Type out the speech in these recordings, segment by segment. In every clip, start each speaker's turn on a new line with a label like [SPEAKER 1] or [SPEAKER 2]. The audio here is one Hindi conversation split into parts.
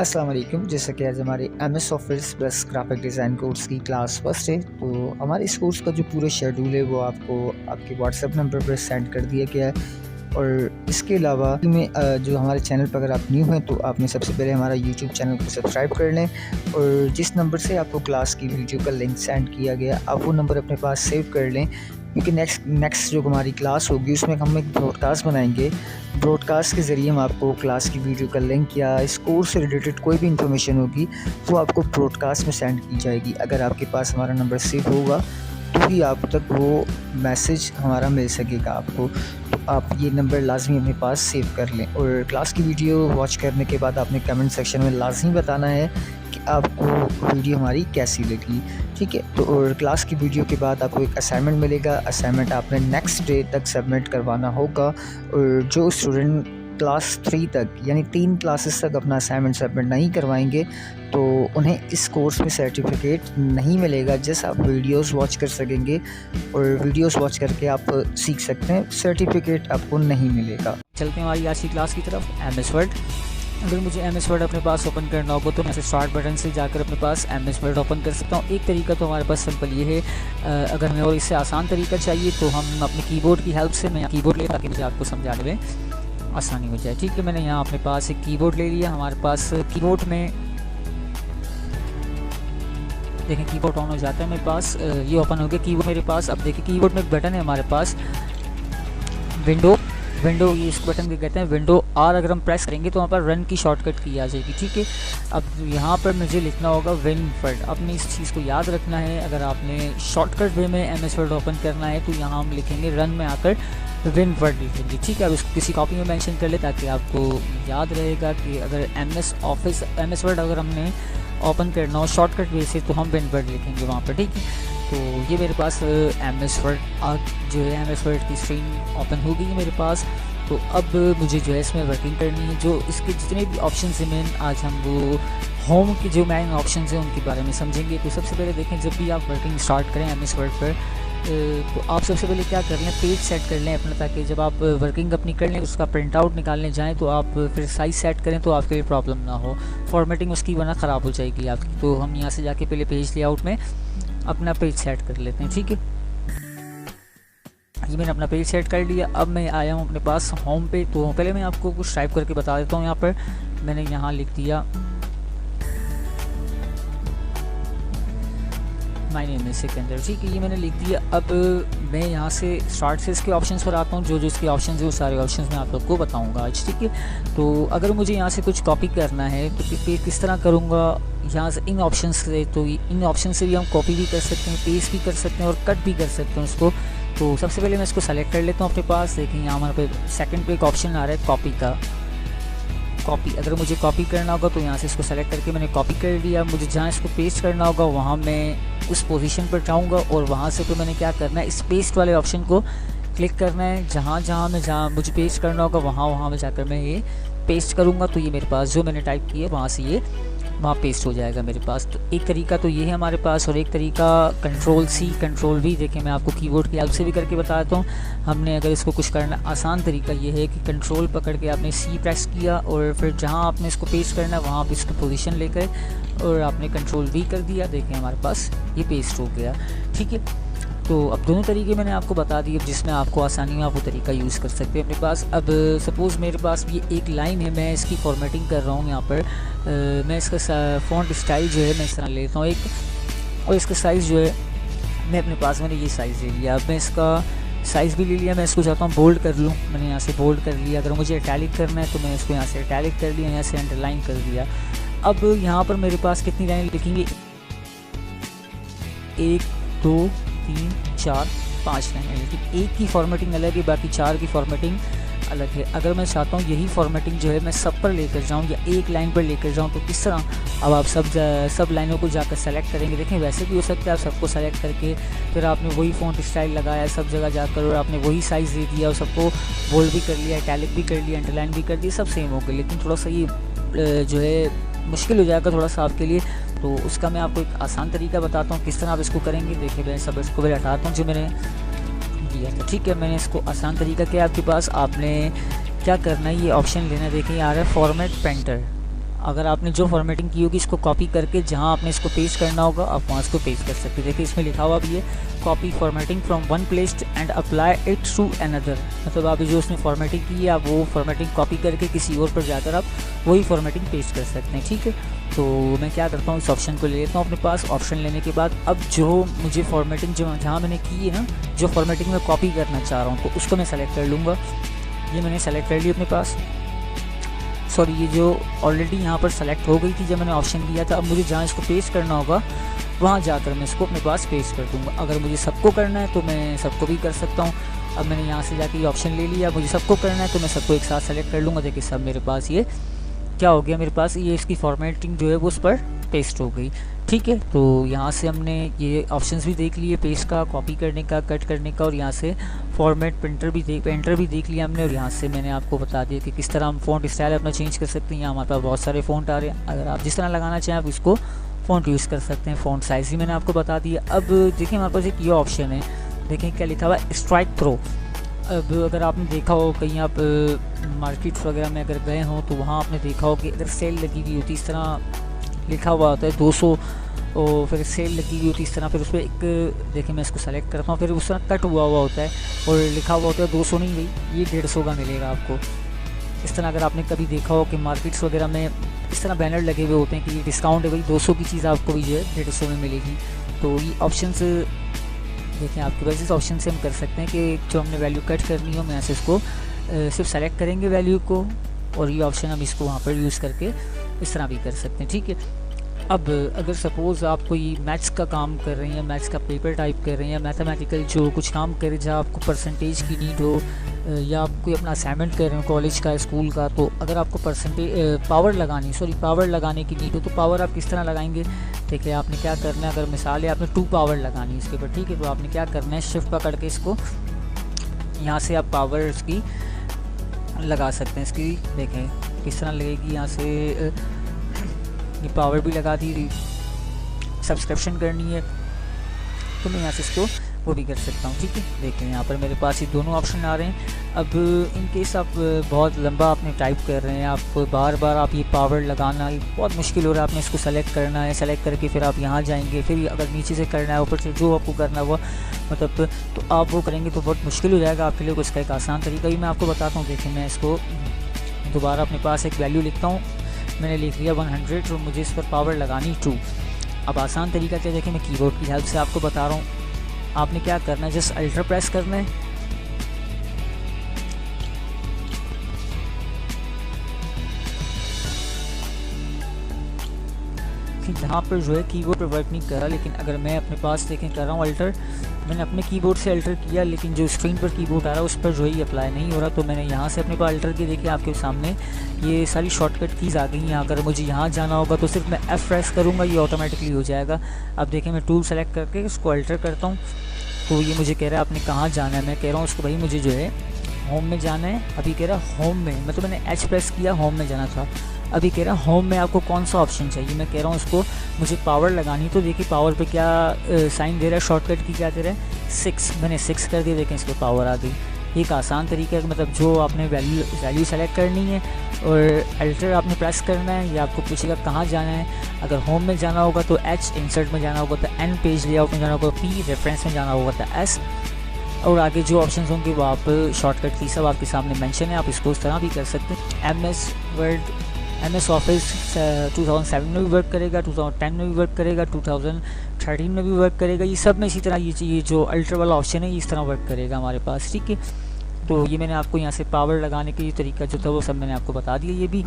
[SPEAKER 1] अस्सलाम वालेकुम। जैसा कि आज हमारे MS office plus graphic design course की क्लास फर्स्ट है, तो हमारे इस कोर्स का जो पूरा शेड्यूल है वो आपको आपके व्हाट्सएप नंबर पर सेंड कर दिया गया है। और इसके अलावा में जो हमारे चैनल पर अगर आप न्यू हैं तो आपने सबसे पहले हमारा यूट्यूब चैनल को सब्सक्राइब कर लें, और जिस नंबर से आपको क्लास की वीडियो का लिंक सेंड किया गया आप वो नंबर अपने पास सेव कर लें, क्योंकि नेक्स्ट जो हमारी क्लास होगी उसमें हम एक ब्रॉडकास्ट बनाएंगे। ब्रॉडकास्ट के ज़रिए हम आपको क्लास की वीडियो का लिंक या इस कोर्स से रिलेटेड कोई भी इंफॉर्मेशन होगी वो आपको ब्रॉडकास्ट में सेंड की जाएगी। अगर आपके पास हमारा नंबर सेव होगा तो ही आप तक वो मैसेज हमारा मिल सकेगा आपको। तो आप ये नंबर लाजमी अपने पास सेव कर लें, और क्लास की वीडियो वॉच करने के बाद आपने कमेंट सेक्शन में लाजमी बताना है कि आपको वीडियो हमारी कैसी लगी। ठीक है, तो और क्लास की वीडियो के बाद आपको एक असाइनमेंट मिलेगा। असाइनमेंट आपने नेक्स्ट डे तक सबमिट करवाना होगा, और जो स्टूडेंट क्लास 3 तक यानी 3 क्लासेस तक अपना असाइनमेंट सबमिट नहीं करवाएंगे तो उन्हें इस कोर्स में सर्टिफिकेट नहीं मिलेगा। जैसे आप वीडियोस वॉच कर सकेंगे, और वीडियोस वॉच करके आप सीख सकते हैं, सर्टिफिकेट आपको नहीं मिलेगा।
[SPEAKER 2] चलते हैं हमारी आज की क्लास की तरफ। MS word. अगर मुझे MS वर्ड अपने पास ओपन करना होगा तो मैं स्टार्ट बटन से जाकर अपने पास MS वर्ड ओपन कर सकता हूँ। एक तरीका तो हमारे पास सिंपल ये है, अगर हमें और इससे आसान तरीका चाहिए तो हम अपने कीबोर्ड की हेल्प से, मैं कीबोर्ड ले ताकि मुझे आपको समझाने में आसानी हो जाए। ठीक है, मैंने यहाँ अपने पास एक कीबोर्ड ले लिया। हमारे पास कीबोर्ड में देखें कीबोर्ड ऑन हो जाता है मेरे पास, ये ओपन हो गया कीबोर्ड मेरे पास। अब देखिए कीबोर्ड में एक बटन है हमारे पास, विंडो ये इस बटन के कहते हैं विंडो R। अगर हम प्रेस करेंगे तो वहाँ पर रन की शॉर्टकट की आ जाएगी। ठीक है, अब यहाँ पर मुझे लिखना होगा विनवर्ड। अपनी इस चीज़ को याद रखना है। अगर आपने शॉर्टकट वे में MS वर्ड ओपन करना है तो यहाँ हम लिखेंगे रन में आकर विनवर्ड लिखेंगे। ठीक है, अब इसको किसी कॉपी में मेंशन कर ले ताकि आपको याद रहेगा कि अगर MS वर्ड अगर हमने ओपन करना हो शॉर्टकट वे से तो हम विनवर्ड लिखेंगे वहाँ पर। ठीक है, तो ये मेरे पास MS वर्ड जो है MS वर्ड की स्क्रीन ओपन हो गई है मेरे पास। तो अब मुझे जो है इसमें वर्किंग करनी है। जो इसके जितने भी ऑप्शन हैं मेन, आज हम वो होम के जो मेन ऑप्शन हैं उनके बारे में समझेंगे। तो सबसे पहले देखें, जब भी आप वर्किंग स्टार्ट करें MS वर्ड पर तो आप सबसे पहले क्या कर लें, पेज सेट कर लें अपना, ताकि जब आप वर्किंग अपनी कर लें उसका प्रिंट आउट निकालने जाएँ तो आप फिर साइज़ सेट करें तो आपके लिए प्रॉब्लम ना हो, फॉर्मेटिंग उसकी वरना ख़राब हो जाएगी आपकी। तो हम यहाँ से जाके पहले पेज लेआउट में अपना पेज सेट कर लेते हैं। ठीक है, ये मैंने अपना पेज सेट कर लिया। अब मैं आया हूँ अपने पास होम पे। तो पहले मैं आपको कुछ टाइप करके बता देता हूँ। यहाँ पर मैंने यहाँ लिख दिया माय नेम इज सिकंदर। ठीक है, ये मैंने लिख दिया। अब मैं यहाँ से स्टार्ट से इसके ऑप्शंस पर आता हूँ। जो इसके ऑप्शंस हैं वो सारे ऑप्शंस मैं आप लोग को बताऊँगा आज। ठीक है, तो अगर मुझे यहाँ से कुछ कॉपी करना है तो किस तरह करूँगा, यहाँ से इन ऑप्शन से, तो इन ऑप्शन से भी हम कॉपी भी कर सकते हैं, पेस्ट भी कर सकते हैं और कट भी कर सकते हैं उसको। तो सबसे पहले मैं इसको सेलेक्ट कर लेता हूँ अपने पास। देखिए यहाँ हमारे पे सेकंड पे एक ऑप्शन आ रहा है कॉपी का। कॉपी, अगर मुझे कॉपी करना होगा तो यहाँ से इसको सेलेक्ट करके मैंने कॉपी कर लिया। मुझे जहाँ इसको पेस्ट करना होगा वहाँ मैं उस पोजीशन पर जाऊँगा, और वहाँ से तो मैंने क्या करना है, इस पेस्ट वाले ऑप्शन को क्लिक करना है। जहाँ मुझे पेस्ट करना होगा वहाँ में जाकर मैं ये पेस्ट करूँगा। तो ये मेरे पास जो मैंने टाइप किया है वहाँ से ये वहाँ पेस्ट हो जाएगा मेरे पास। तो एक तरीका तो ये है हमारे पास, और एक तरीका Ctrl+C Ctrl+V। देखिए मैं आपको कीबोर्ड की हेल्प से भी करके बता देता हूँ। हमने अगर इसको कुछ करना, आसान तरीका ये है कि कंट्रोल पकड़ के आपने C प्रेस किया, और फिर जहाँ आपने इसको पेस्ट करना है वहाँ पर इसको पोजीशन लेकर और आपने Ctrl+V कर दिया। देखिए हमारे पास ये पेस्ट हो गया। ठीक है, तो अब दोनों तरीके मैंने आपको बता दिए, जिसमें आपको आसानी में आप वो तरीका यूज़ कर सकते हैं अपने पास। अब सपोज़ मेरे पास ये एक लाइन है, मैं इसकी फॉर्मेटिंग कर रहा हूँ यहाँ पर। मैं इसका फ़ॉन्ट स्टाइल जो है मैं इस तरह लेता हूँ एक, और इसका साइज़ जो है मैं अपने पास मैंने ये साइज़ ले लिया। अब मैं इसका साइज़ भी ले लिया। मैं इसको चाहता हूँ बोल्ड कर लूँ, मैंने यहाँ से बोल्ड कर लिया। अगर मुझे इटैलिक करना है तो मैं इसको यहाँ से इटैलिक कर लिया, यहाँ से अंडरलाइन कर दिया। अब यहाँ पर मेरे पास कितनी लाइन लिखेंगे, 1 2 3 4 5 लाइन है, लेकिन एक की फॉर्मेटिंग अलग है, बाकी 4 की फॉर्मेटिंग अलग है। अगर मैं चाहता हूँ यही फॉर्मेटिंग जो है मैं सब पर लेकर जाऊँ या एक लाइन पर लेकर जाऊँ तो किस तरह, अब आप सब लाइनों को जाकर सेलेक्ट करेंगे। देखें वैसे भी हो सकता है आप सबको सेलेक्ट करके फिर आपने वही फ़ॉन्ट स्टाइल लगाया सब जगह जाकर, और आपने वही साइज़ दे दिया और सबको बोल्ड भी कर लिया, इटैलिक भी कर लिया, अंडरलाइन भी कर दिया, सब सेम हो गया। लेकिन थोड़ा सा ये जो है मुश्किल हो जाएगा थोड़ा सा आपके लिए। तो उसका मैं आपको एक आसान तरीका बताता हूँ किस तरह आप इसको करेंगे। देखिए मैं सब इसको भी हटाता हूँ जो मैंने दिया था। ठीक है, मैंने इसको आसान तरीका किया आपके पास। आपने क्या करना है, ये ऑप्शन लेना। देखिए आ रहा है फॉर्मेट पेंटर, अगर आपने जो फॉर्मेटिंग की होगी इसको कॉपी करके जहाँ आपने इसको पेस्ट करना होगा आप वहाँ इसको पेस्ट कर सकते हैं। देखिए इसमें लिखा हुआ भी है copy formatting from one place and apply it to another, मतलब आप जो उसने फॉर्मेटिंग की है आप वो फॉर्मेटिंग कॉपी करके किसी और पर जाकर आप वही फॉर्मेटिंग पेस्ट कर सकते हैं। ठीक है, तो मैं क्या करता हूँ इस ऑप्शन को ले लेता हूँ अपने पास। ऑप्शन लेने के बाद अब जो मुझे फॉर्मेटिंग जो जहाँ मैंने की है ना, जो फॉर्मेटिंग मैं कॉपी करना चाह रहा हूँ तो उसको मैं सेलेक्ट कर लूँगा। ये मैंने सेलेक्ट कर लिया अपने पास। सॉरी, ये जो ऑलरेडी यहाँ पर सेलेक्ट हो गई थी जब मैंने ऑप्शन दिया था। अब मुझे जहाँ इसको पेस्ट करना होगा वहाँ जाकर मैं इसको अपने पास पेस्ट कर दूँगा। अगर मुझे सबको करना है तो मैं सबको भी कर सकता हूँ। अब मैंने यहाँ से जाके ये ऑप्शन ले लिया, मुझे सबको करना है तो मैं सबको एक साथ सेलेक्ट कर लूँगा। देखिए सब मेरे पास ये क्या हो गया, मेरे पास ये इसकी फॉर्मेटिंग जो है वो उस पर पेस्ट हो गई। ठीक है, तो यहाँ से हमने ये ऑप्शंस भी देख लिए, पेस्ट का, कॉपी करने का, कट करने का, और यहाँ से फॉर्मेट पेंटर भी देख लिया हमने। और यहाँ से मैंने आपको बता दिया कि किस तरह हम फ़ॉन्ट स्टाइल अपना चेंज कर सकते हैं। यहाँ हमारे पास बहुत सारे फ़ॉन्ट आ रहे हैं, अगर आप जिस तरह लगाना चाहें आप इसको फ़ॉन्ट यूज़ कर सकते हैं। फ़ॉन्ट साइज़ भी मैंने आपको बता दिया। अब देखिए हमारे पास एक ये ऑप्शन है, देखें क्या लिखा हुआ है, स्ट्राइक थ्रो। अब अगर आपने देखा हो कहीं आप मार्केट्स वगैरह में अगर गए हों तो वहाँ आपने देखा हो कि अगर सेल लगी हुई होती इस तरह लिखा हुआ होता है 200, और फिर सेल लगी हुई होती इस तरह, फिर उस पर एक देखिए मैं इसको सेलेक्ट करता हूँ, फिर उस तरह कट हुआ होता है और लिखा हुआ होता है 200 नहीं भाई ये 150 का मिलेगा आपको। इस तरह अगर आपने कभी देखा हो कि मार्केट्स वगैरह में इस तरह बैनर लगे हुए होते हैं कि ये डिस्काउंट है भाई 200 की चीज़ आपको भी जो है 150 में मिलेगी। तो ये ऑप्शन देखें आपके पास, इस ऑप्शन से हम कर सकते हैं कि जो हमने वैल्यू कट करनी हो, मैं यहाँ से इसको सिर्फ सेलेक्ट करेंगे वैल्यू को, और ये ऑप्शन हम इसको वहाँ पर यूज़ करके इस तरह भी कर सकते हैं। ठीक है, अब अगर सपोज़ आप कोई मैथ्स का काम कर रहे हैं, मैथ्स का पेपर टाइप कर रहे हैं, मैथमेटिकल जो कुछ काम कर रहे हैं जहाँ आपको परसेंटेज की नीड हो, या आप कोई अपना असाइनमेंट कर रहे हो कॉलेज का, स्कूल का, तो अगर आपको पावर लगाने की नीड हो तो पावर आप किस तरह लगाएंगे। देखिए आपने क्या करना है, अगर मिसाल है आपने 2 पावर लगानी है इसके ऊपर, ठीक है, तो आपने क्या करना है, शिफ्ट पकड़ के इसको यहाँ से आप पावर इसकी लगा सकते हैं। इसकी देखें किस तरह लगेगी, यहाँ से ये पावर भी लगा दी, सब्सक्रिप्शन करनी है तो मैं यहाँ से इसको वो भी कर सकता हूँ। ठीक है, देखें यहाँ पर मेरे पास ये दोनों ऑप्शन आ रहे हैं। अब इन केस आप बहुत लंबा आपने टाइप कर रहे हैं, आप बार बार आप ये पावर लगाना ये बहुत मुश्किल हो रहा है, आपने इसको सेलेक्ट करना है, सेलेक्ट करके फिर आप यहाँ जाएंगे, फिर अगर नीचे से करना है ऊपर से जो आपको करना हुआ मतलब तो आप वो करेंगे तो बहुत मुश्किल हो जाएगा आपके लिए। इसका एक आसान तरीका भी मैं आपको बताता हूँ। देखिए मैं इसको दोबारा अपने पास एक वैल्यू लिखता हूँ, मैंने लिख लिया 100 और मुझे इस पर पावर लगानी 2। अब आसान तरीका क्या, देखिए मैं कीबोर्ड की हेल्प से आपको बता रहा हूँ। आपने क्या करना है, जस्ट अल्टर प्रेस करना है, जहाँ पर जो है कीबोर्ड पर वर्क नहीं कर रहा, लेकिन अगर मैं अपने पास देखें कर रहा हूँ अल्टर, मैंने अपने कीबोर्ड से अल्टर किया लेकिन जो स्क्रीन पर कीबोर्ड आ रहा है उस पर जो है अप्लाई नहीं हो रहा, तो मैंने यहाँ से अपने पास अल्टर किया। देखिए आपके सामने ये सारी शॉर्टकट कीज़ आ गई हैं। अगर मुझे यहाँ जाना होगा तो सिर्फ मैं F प्रेस करूँगा, ये ऑटोमेटिकली हो जाएगा। अब देखिए मैं टूल सेलेक्ट करके इसको अल्टर करता हूँ तो ये मुझे कह रहा है आपने कहाँ जाना है। मैं कह रहा हूँ उसको भाई मुझे जो है होम में जाना है। अभी कह रहा होम में, मतलब मैंने H प्रेस किया, होम में जाना था। अभी कह रहा होम में आपको कौन सा ऑप्शन चाहिए, मैं कह रहा हूँ उसको मुझे पावर लगानी। तो देखिए पावर पे क्या साइन दे रहा है, शॉर्टकट की क्या दे रहा है 6, मैंने 6 कर दिया, देखें इस पर पावर आ गई। एक आसान तरीका है, मतलब जो आपने वैल्यू सेलेक्ट करनी है और अल्टर आपने प्रेस करना है, या आपको पूछेगा कहाँ जाना है। अगर होम में जाना होगा तो H, इंसर्ट में जाना होगा तो N, पेज लेआउट में जाना होगा P, रेफरेंस में जाना होगा तो S, और आगे जो ऑप्शंस होंगे वो आप शॉर्टकट की सब आपके सामने मेंशन है, आप इसको इस तरह भी कर सकते हैं। MS वर्ड, MS ऑफिस 2007 में भी वर्क करेगा, 2010 में भी वर्क करेगा, 2013 में भी वर्क करेगा। ये सब में इसी तरह ये जो अल्टर वाला ऑप्शन है ये इस तरह वर्क करेगा हमारे पास। ठीक है, तो ये मैंने आपको यहाँ से पावर लगाने का ये तरीका जो था वो सब मैंने आपको बता दिया ये भी।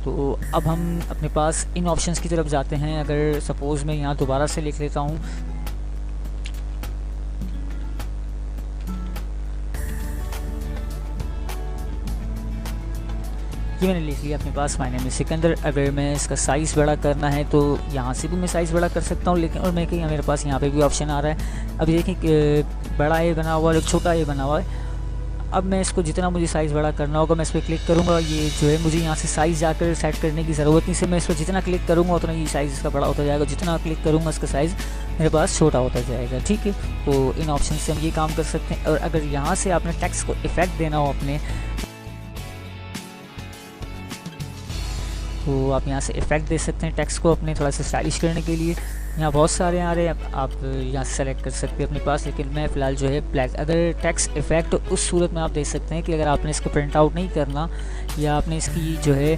[SPEAKER 2] तो अब हम अपने पास इन ऑप्शंस की तरफ जाते हैं। अगर सपोज़ मैं यहाँ दोबारा से लिख लेता हूँ, ये मैंने लिख लिया अपने पास माय नेम इज़ सिकंदर। अगर मैं इसका साइज़ बड़ा करना है तो यहाँ से भी मैं साइज़ बड़ा कर सकता हूँ, लेकिन और मैं कहीं मेरे पास यहाँ पे भी ऑप्शन आ रहा है। अभी देखें बड़ा ए बना हुआ है, एक छोटा ए बना हुआ है। अब मैं इसको जितना मुझे साइज़ बड़ा करना होगा मैं इस पर क्लिक करूँगा। ये जो है मुझे यहाँ से साइज़ जाकर सेट करने की ज़रूरत नहीं, से मैं इस पर जितना क्लिक करूँगा उतना ये साइज़ इसका बड़ा होता जाएगा, जितना क्लिक करूँगा इसका साइज़ मेरे पास छोटा होता जाएगा। ठीक है, तो इन ऑप्शन से हम ये काम कर सकते हैं। और अगर यहाँ से आपने टेक्स्ट को इफेक्ट देना हो अपने, तो आप यहाँ से इफ़ेक्ट दे सकते हैं टेक्स्ट को अपने थोड़ा सा स्टाइलिश करने के लिए। यहाँ बहुत सारे आ रहे हैं, आप यहाँ से सेलेक्ट कर सकते हैं अपने पास, लेकिन मैं फ़िलहाल जो है ब्लैक। अगर टेक्स्ट इफ़ेक्ट उस सूरत में आप दे सकते हैं कि अगर आपने इसको प्रिंट आउट नहीं करना या आपने इसकी जो है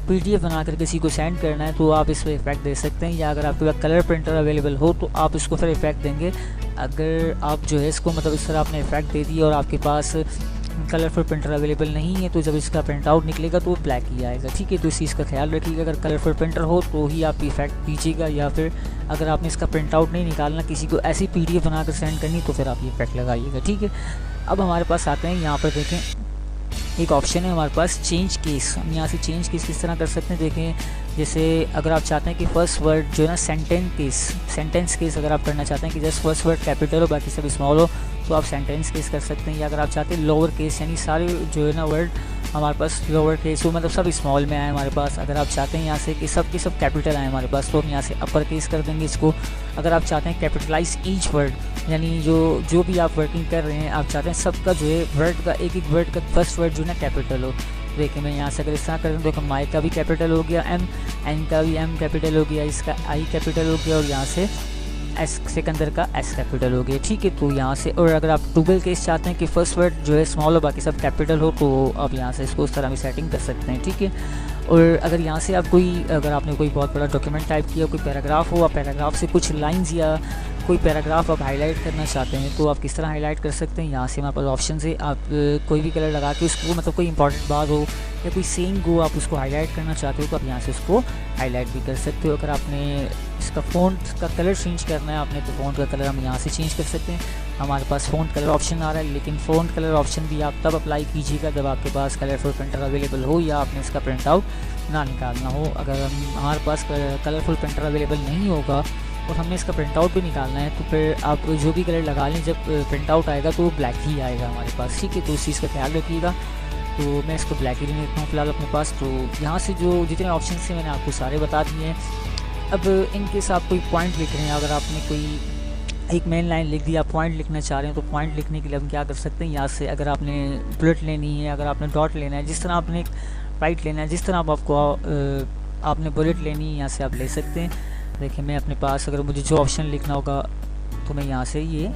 [SPEAKER 2] PDF बनाकर किसी को सेंड करना है तो आप इस पर इफ़ेक्ट दे सकते हैं, या अगर आपके पास कलर प्रिंटर अवेलेबल हो तो आप इसको फिर इफ़ेक्ट देंगे। अगर आप जो है इसको मतलब इस तरह आपने इफ़ेक्ट दे दिया और आपके पास कलरफुल प्रिंटर अवेलेबल नहीं है तो जब इसका प्रिंट आउट निकलेगा तो वो ब्लैक ही आएगा, ठीक है। तो इस चीज़ का ख्याल रखिएगा, अगर कलरफुल प्रिंटर हो तो ही आप इफ़ेक्ट दीजिएगा, या फिर अगर आपने इसका प्रिंट आउट नहीं निकालना, किसी को ऐसी PDF बनाकर सेंड करनी तो फिर आप ये इफ़ेक्ट लगाइएगा, ठीक है। अब हमारे पास आते हैं, यहाँ पर देखें एक ऑप्शन है हमारे पास चेंज केस। हम यहाँ से चेंज केस किस तरह कर सकते हैं, देखें जैसे अगर आप चाहते हैं कि फर्स्ट वर्ड जो है ना सेंटेंस केस अगर आप करना चाहते हैं कि जस्ट फर्स्ट वर्ड कैपिटल हो बाकी सब स्मॉल हो तो आप सेंटेंस केस कर सकते हैं, या अगर आप चाहते हैं लोअर केस यानी सारे जो है ना वर्ड हमारे पास लोअर केस हो मतलब सब स्मॉल में आए हमारे पास। अगर आप चाहते हैं यहाँ से कि सब के सब कैपिटल आए हमारे पास तो हम यहाँ से अपर केस कर देंगे इसको। अगर आप चाहते हैं कैपिटलाइज ईच वर्ड यानी जो भी आप वर्किंग कर रहे हैं आप चाहते हैं सबका जो है वर्ड का एक वर्ड का फर्स्ट वर्ड जो है ना कैपिटल हो। देखिए मैं यहाँ से अगर इस तरह कर दूँ, देखो माई का भी कैपिटल हो गया, एन का भी M कैपिटल हो गया, इसका I कैपिटल हो गया और यहाँ से एस सिकंदर का S कैपिटल हो गया, ठीक है। तो यहाँ से और अगर आप डुबल केस चाहते हैं कि फर्स्ट वर्ड जो है स्मॉल हो बाकी सब कैपिटल हो तो आप यहाँ से इसको उस तरह भी सेटिंग कर सकते हैं, ठीक है। और अगर यहाँ से आप अगर आपने कोई बहुत बड़ा डॉक्यूमेंट टाइप किया, कोई पैराग्राफ हो, आप पैराग्राफ से कुछ लाइंस या कोई पैराग्राफ आप हाईलाइट करना चाहते हैं तो आप किस तरह हाईलाइट कर सकते हैं। यहाँ से हमारे पास ऑप्शन है, आप कोई भी कलर लगा के उसको मतलब कोई इंपॉर्टेंट बात हो या कोई सेइंग हो आप उसको हाईलाइट करना चाहते हो तो आप यहाँ से उसको हाईलाइट भी कर सकते हो। अगर आपने इसका फ़ॉन्ट का कलर चेंज करना है आपने तो फ़ॉन्ट का कलर हम यहाँ से चेंज कर सकते हैं। हमारे पास फ़ॉन्ट कलर ऑप्शन आ रहा है, लेकिन फ़ॉन्ट कलर ऑप्शन भी आप तब अप्लाई कीजिएगा जब आपके पास कलरफुल प्रिंटर अवेलेबल हो या आपने इसका प्रिंट आउट ना निकालना हो। अगर हमारे पास कलरफुल प्रिंटर अवेलेबल नहीं होगा और हमने इसका प्रिंट आउट भी निकालना है तो फिर आप जो भी कलर लगा लें, जब प्रिंट आउट आएगा तो वो ब्लैक ही आएगा हमारे पास, ठीक है। तो इस चीज़ का ख्याल रखिएगा। तो मैं इसको ब्लैक ही लेता हूँ फिलहाल अपने पास। तो यहाँ से जो जितने ऑप्शन थे मैंने आपको सारे बता दिए हैं। अब इनकेस आप कोई पॉइंट लिख रहे हैं, अगर आपने कोई एक मेन लाइन लिख दी, आप पॉइंट लिखना चाह रहे हैं तो पॉइंट लिखने के लिए हम क्या कर सकते हैं, यहाँ से अगर आपने बुलेट लेनी है, अगर आपने डॉट लेना है, जिस तरह आपने एक राइट लेना है, जिस तरह आपको आपने बुलेट लेनी है यहाँ से आप ले सकते हैं। देखिए मैं अपने पास अगर मुझे जो ऑप्शन लिखना होगा तो मैं यहाँ से ये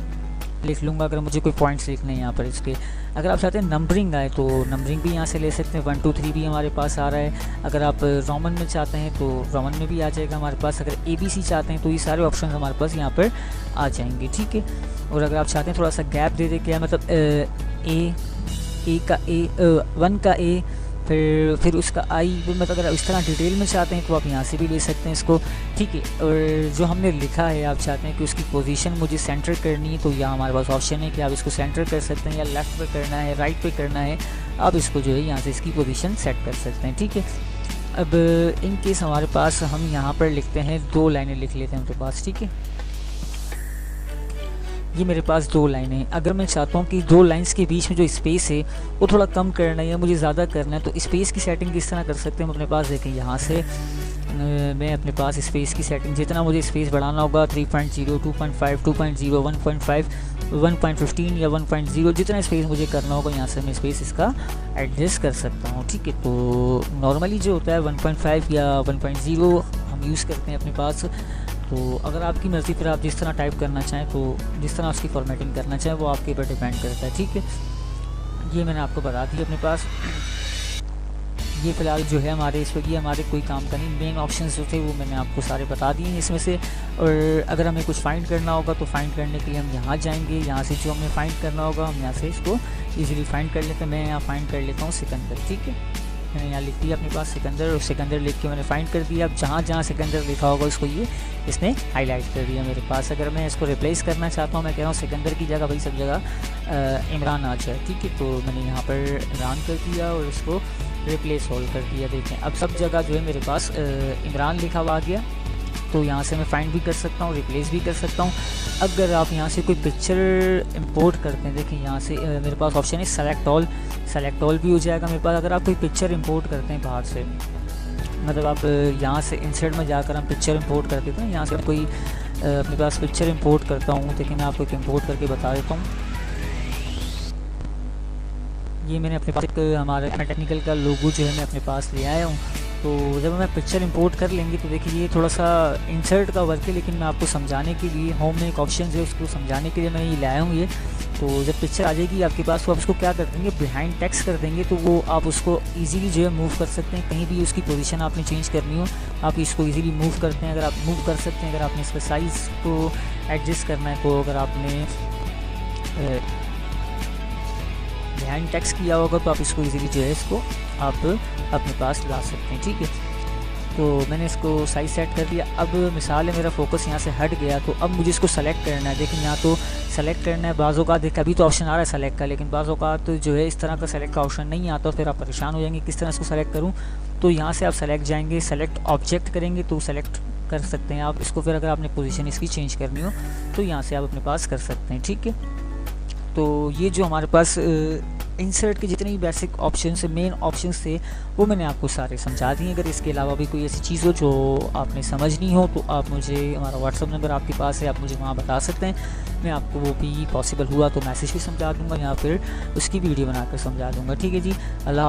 [SPEAKER 2] लिख लूँगा। अगर मुझे कोई पॉइंट्स लिखने हैं यहाँ पर इसके, अगर आप चाहते हैं नंबरिंग आए तो नंबरिंग भी यहाँ से ले सकते हैं। 1 2 3 भी हमारे पास आ रहा है। अगर आप रोमन में चाहते हैं तो रोमन में भी आ जाएगा हमारे पास। अगर ABC चाहते हैं तो ये सारे ऑप्शन हमारे पास यहाँ पर आ जाएंगे, ठीक है। और अगर आप चाहते हैं थोड़ा सा गैप दे दे क्या मतलब A का A 1 का A फिर उसका I, मतलब अगर इस तरह डिटेल में चाहते हैं तो आप यहाँ से भी ले सकते हैं इसको, ठीक है। और जो हमने लिखा है आप चाहते हैं कि उसकी पोजीशन मुझे सेंटर करनी है तो यहाँ हमारे पास ऑप्शन है कि आप इसको सेंटर कर सकते हैं, या लेफ़्ट पे करना है, राइट पे करना है, आप इसको जो है यहाँ से इसकी पोजीशन सेट कर सकते हैं, ठीक है। अब इन केस हमारे पास हम यहाँ पर लिखते हैं 2 लाइनें लिख लेते हैं उनके पास, ठीक है। ये मेरे पास 2 लाइनें हैं। अगर मैं चाहता हूँ कि 2 लाइंस के बीच में जो स्पेस है वो थोड़ा कम करना है या मुझे ज़्यादा करना है तो स्पेस की सेटिंग किस तरह कर सकते हैं हम अपने पास देखें। यहाँ से मैं अपने पास स्पेस की सेटिंग जितना मुझे स्पेस बढ़ाना होगा 3.0 2.5 2.0 1.5 1.15 या 1.0 जितना स्पेस मुझे करना होगा यहाँ से मैं स्पेस इसका एडजस्ट कर सकता हूँ, ठीक है। तो नॉर्मली जो होता है 1.5 या 1.0 हम यूज़ करते हैं अपने पास। तो अगर आपकी मर्ज़ी फिर आप जिस तरह टाइप करना चाहें तो जिस तरह उसकी फॉर्मेटिंग करना चाहें वो आपके ऊपर डिपेंड करता है, ठीक है। ये मैंने आपको बता दी अपने पास। ये फ़िलहाल जो है हमारे इस पर ये हमारे कोई काम का नहीं, मेन ऑप्शंस जो थे वो मैंने आपको सारे बता दिए हैं इसमें से। और अगर हमें कुछ फाइंड करना होगा तो फाइंड करने के लिए हम यहाँ जाएंगे, यहाँ से जो हमें फाइंड करना होगा हम यहाँ से इसको ईजिली फाइंड कर लेते हैं। मैं यहाँ फाइंड कर लेता हूँ सिकंदर, ठीक है। मैंने यहाँ लिख दिया अपने पास सिकंदर और सिकंदर लिख के मैंने फाइंड कर दिया। अब जहाँ जहाँ सिकंदर लिखा होगा उसको ये इसने हाईलाइट कर दिया मेरे पास। अगर मैं इसको रिप्लेस करना चाहता हूँ, मैं कह रहा हूँ सिकंदर की जगह भाई सब जगह इमरान आ जाए, ठीक है। तो मैंने यहाँ पर इमरान कर दिया और इसको रिप्लेस ऑल कर दिया। देखें अब सब जगह जो है मेरे पास इमरान लिखा हुआ आ गया। तो यहाँ से मैं फाइंड भी कर सकता हूँ, रिप्लेस भी कर सकता हूँ। अगर आप यहाँ से कोई पिक्चर इंपोर्ट करते हैं, देखिए यहाँ से मेरे पास ऑप्शन है सेलेक्ट ऑल भी हो जाएगा मेरे पास। अगर आप कोई पिक्चर इंपोर्ट करते हैं बाहर से, मतलब आप यहाँ से इंसर्ट में जाकर हम पिक्चर इंपोर्ट करते थे, यहाँ से कोई अपने पास पिक्चर इंपोर्ट करता हूँ, देखिए मैं आपको एक इंपोर्ट करके बता देता हूँ। ये मैंने अपने पास एक हमारे टेक्निकल का लोगो जो है मैं अपने पास ले आया हूँ। तो जब मैं पिक्चर इंपोर्ट कर लेंगे तो देखिए ये थोड़ा सा इंसर्ट का वर्क है, लेकिन मैं आपको समझाने के लिए होम में एक ऑप्शन है उसको समझाने के लिए मैं ये लाया हूँ ये। तो जब पिक्चर आ जाएगी आपके पास तो आप उसको क्या कर देंगे, बिहाइंड टेक्स्ट कर देंगे, तो वो आप उसको इजीली जो है मूव कर सकते हैं। कहीं भी उसकी पोजीशन आपने चेंज करनी हो आप इसको इजीली मूव करते हैं, अगर आप मूव कर सकते हैं। अगर आपने इसका साइज़ को एडजस्ट करना है, तो अगर आपने बिहाइंड टेक्स्ट किया होगा तो आप इसको इजीली जो है इसको आप अपने पास ला सकते हैं, ठीक है। तो मैंने इसको साइज सेट कर दिया। अब मिसाल है मेरा फोकस यहाँ से हट गया, तो अब मुझे इसको सेलेक्ट करना है। देखिए यहाँ तो सेलेक्ट करना है, बाज़ औक़ात देखिए अभी तो ऑप्शन आ रहा है सेलेक्ट का, लेकिन बाज़ औक़ात तो जो है इस तरह का सेलेक्ट का ऑप्शन नहीं आता, फिर आप परेशान हो जाएंगे किस तरह इसको सेलेक्ट करूँ। तो यहाँ से आप सेलेक्ट जाएंगे, सेलेक्ट ऑब्जेक्ट करेंगे तो सेलेक्ट कर सकते हैं आप इसको। फिर अगर आपने पोजीशन इसकी चेंज करनी हो तो यहाँ से आप अपने पास कर सकते हैं, ठीक है। तो ये जो हमारे पास इंसर्ट के जितने भी बेसिक ऑप्शन से मेन ऑप्शंस थे वो मैंने आपको सारे समझा दिए। अगर इसके अलावा भी कोई ऐसी चीज़ हो जो आपने समझनी हो तो आप मुझे, हमारा व्हाट्सअप नंबर आपके पास है, आप मुझे वहाँ बता सकते हैं। मैं आपको वो भी पॉसिबल हुआ तो मैसेज भी समझा दूँगा या फिर उसकी वीडियो बनाकर समझा दूँगा, ठीक है जी। अल्लाह।